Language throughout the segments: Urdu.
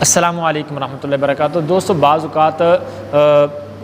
السلام علیکم ورحمۃ اللہ وبرکاتہ۔ دوستو، بعض اوقات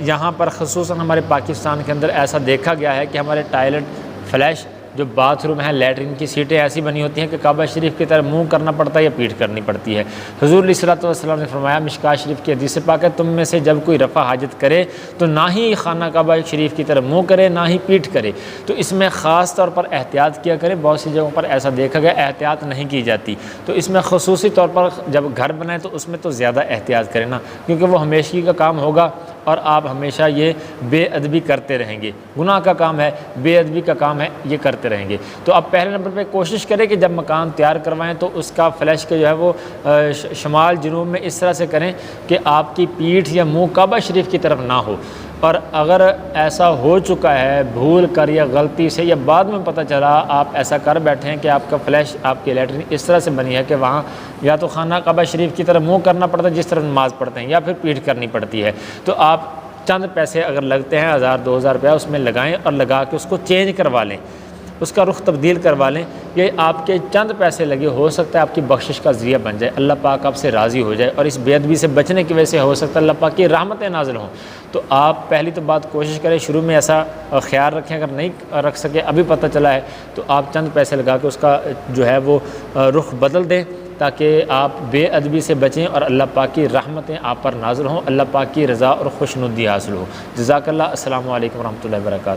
یہاں پر خصوصاً ہمارے پاکستان کے اندر ایسا دیکھا گیا ہے کہ ہمارے ٹائلٹ فلیش جو باتھ روم ہیں، لیٹرین کی سیٹیں ایسی بنی ہوتی ہیں کہ کعبہ شریف کی طرف منہ کرنا پڑتا ہے یا پیٹھ کرنی پڑتی ہے۔ حضور علیہ الصلوۃ والسلام نے فرمایا، مشکوٰۃ شریف کی حدیث پاک ہے، تم میں سے جب کوئی رفع حاجت کرے تو نہ ہی خانہ کعبہ شریف کی طرف منہ کرے نہ ہی پیٹھ کرے، تو اس میں خاص طور پر احتیاط کیا کرے۔ بہت سی جگہوں پر ایسا دیکھا گیا احتیاط نہیں کی جاتی، تو اس میں خصوصی طور پر جب گھر بنائیں تو اس میں تو زیادہ احتیاط کریں نا، کیونکہ وہ ہمیشگی کا کام ہوگا اور آپ ہمیشہ یہ بے ادبی کرتے رہیں گے، گناہ کا کام ہے، بے ادبی کا کام ہے، یہ کرتے رہیں گے۔ تو اب پہلے نمبر پہ کوشش کریں کہ جب مکان تیار کروائیں تو اس کا فلیش کے جو ہے وہ شمال جنوب میں اس طرح سے کریں کہ آپ کی پیٹھ یا منہ کعبہ شریف کی طرف نہ ہو۔ اور اگر ایسا ہو چکا ہے بھول کر یا غلطی سے یا بعد میں پتہ چلا آپ ایسا کر بیٹھے ہیں کہ آپ کا فلیش، آپ کی لیٹرین اس طرح سے بنی ہے کہ وہاں یا تو خانہ کعبہ شریف کی طرف منہ کرنا پڑتا ہے جس طرح نماز پڑھتے ہیں، یا پھر پیٹھ کرنی پڑتی ہے، تو آپ چند پیسے اگر لگتے ہیں 1000-2000 روپیہ اس میں لگائیں اور لگا کے اس کو چینج کروا لیں، اس کا رخ تبدیل کروا لیں۔ یہ آپ کے چند پیسے لگے، ہو سکتا ہے آپ کی بخشش کا ذریعہ بن جائے، اللہ پاک آپ سے راضی ہو جائے، اور اس بے ادبی سے بچنے کی وجہ سے ہو سکتا ہے اللہ پاک کی رحمتیں نازل ہوں۔ تو آپ پہلی تو بات کوشش کریں، شروع میں ایسا خیال رکھیں، اگر نہیں رکھ سکے ابھی پتہ چلا ہے تو آپ چند پیسے لگا کے اس کا جو ہے وہ رخ بدل دیں، تاکہ آپ بے ادبی سے بچیں اور اللہ پاک کی رحمتیں آپ پر نازل ہوں، اللہ پاک کی رضا اور خوشنودی حاصل ہو۔ جزاک اللہ۔ السلام علیکم ورحمۃ اللہ وبرکاتہ۔